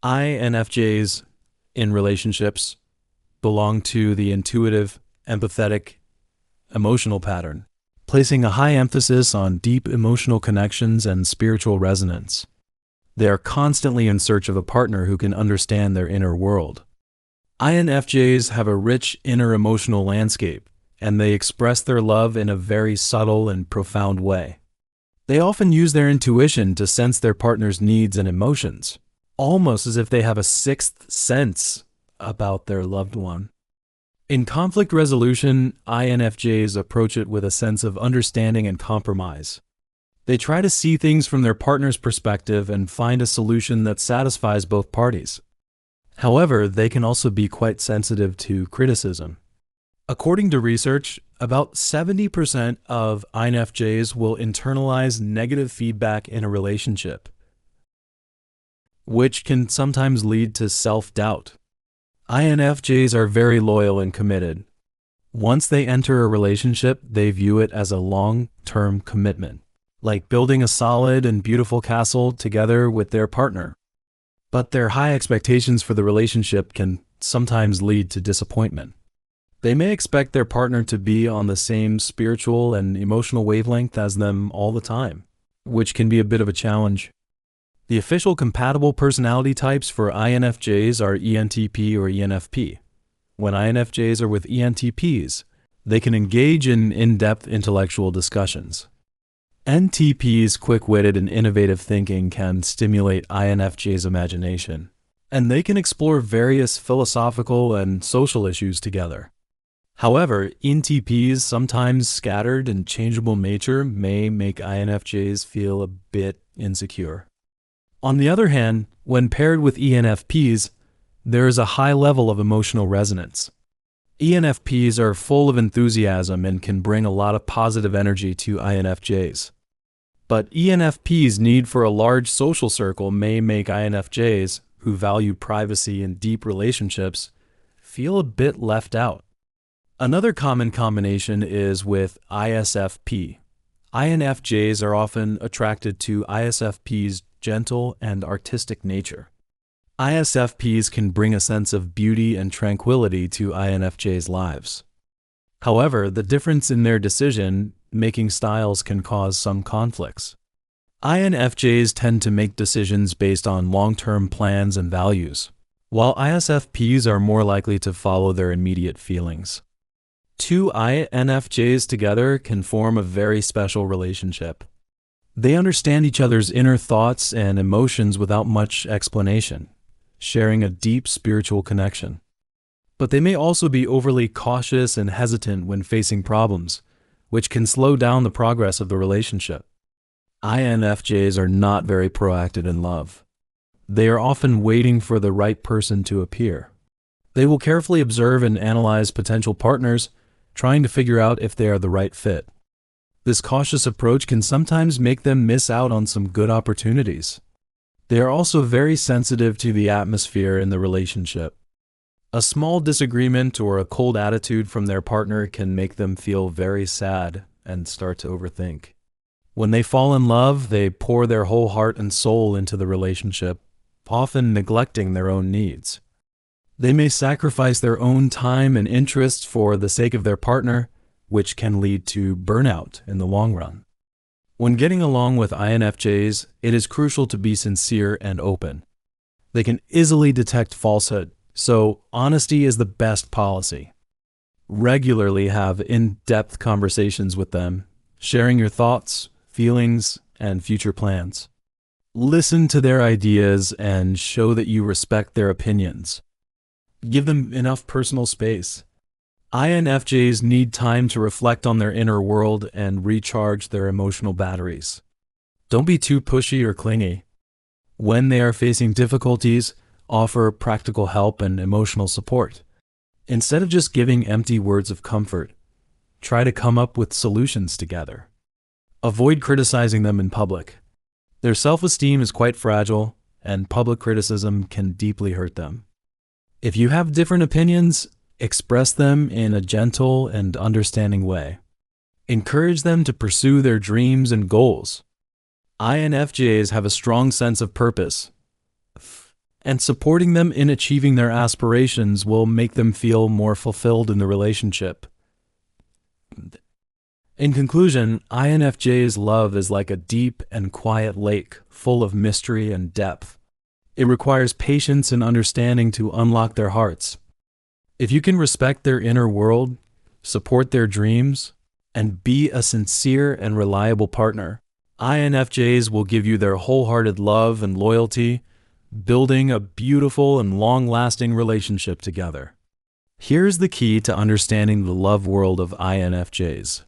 INFJs in relationships belong to the intuitive, empathetic, emotional pattern, placing a high emphasis on deep emotional connections and spiritual resonance. They are constantly in search of a partner who can understand their inner world. INFJs have a rich inner emotional landscape, and they express their love in a very subtle and profound way. They often use their intuition to sense their partner's needs and emotions, almost as if they have a sixth sense about their loved one. In conflict resolution, INFJs approach it with a sense of understanding and compromise. They try to see things from their partner's perspective and find a solution that satisfies both parties. However, they can also be quite sensitive to criticism. According to research, about 70% of INFJs will internalize negative feedback in a relationship, which can sometimes lead to self-doubt. INFJs are very loyal and committed. Once they enter a relationship, they view it as a long-term commitment, like building a solid and beautiful castle together with their partner. But their high expectations for the relationship can sometimes lead to disappointment. They may expect their partner to be on the same spiritual and emotional wavelength as them all the time, which can be a bit of a challenge. The official compatible personality types for INFJs are ENTP or ENFP. When INFJs are with ENTPs, they can engage in in-depth intellectual discussions. NTPs' quick-witted and innovative thinking can stimulate INFJs' imagination, and they can explore various philosophical and social issues together. However, ENTPs' sometimes scattered and changeable nature may make INFJs feel a bit insecure. On the other hand, when paired with ENFPs, there is a high level of emotional resonance. ENFPs are full of enthusiasm and can bring a lot of positive energy to INFJs. But ENFPs' need for a large social circle may make INFJs, who value privacy and deep relationships, feel a bit left out. Another common combination is with ISFP. INFJs are often attracted to ISFPs' gentle and artistic nature. ISFPs can bring a sense of beauty and tranquility to INFJs' lives. However, the difference in their decision-making styles can cause some conflicts. INFJs tend to make decisions based on long-term plans and values, while ISFPs are more likely to follow their immediate feelings. Two INFJs together can form a very special relationship. They understand each other's inner thoughts and emotions without much explanation, sharing a deep spiritual connection. But they may also be overly cautious and hesitant when facing problems, which can slow down the progress of the relationship. INFJs are not very proactive in love. They are often waiting for the right person to appear. They will carefully observe and analyze potential partners, trying to figure out if they are the right fit. This cautious approach can sometimes make them miss out on some good opportunities. They are also very sensitive to the atmosphere in the relationship. A small disagreement or a cold attitude from their partner can make them feel very sad and start to overthink. When they fall in love, they pour their whole heart and soul into the relationship, often neglecting their own needs. They may sacrifice their own time and interests for the sake of their partner, which can lead to burnout in the long run. When getting along with INFJs, it is crucial to be sincere and open. They can easily detect falsehood, so honesty is the best policy. Regularly have in-depth conversations with them, sharing your thoughts, feelings, and future plans. Listen to their ideas and show that you respect their opinions. Give them enough personal space. INFJs need time to reflect on their inner world and recharge their emotional batteries. Don't be too pushy or clingy. When they are facing difficulties, offer practical help and emotional support. Instead of just giving empty words of comfort, try to come up with solutions together. Avoid criticizing them in public. Their self-esteem is quite fragile, and public criticism can deeply hurt them. If you have different opinions, express them in a gentle and understanding way. Encourage them to pursue their dreams and goals. INFJs have a strong sense of purpose, and supporting them in achieving their aspirations will make them feel more fulfilled in the relationship. In conclusion, INFJ's love is like a deep and quiet lake, full of mystery and depth. It requires patience and understanding to unlock their hearts. If you can respect their inner world, support their dreams, and be a sincere and reliable partner, INFJs will give you their wholehearted love and loyalty, building a beautiful and long-lasting relationship together. Here's the key to understanding the love world of INFJs.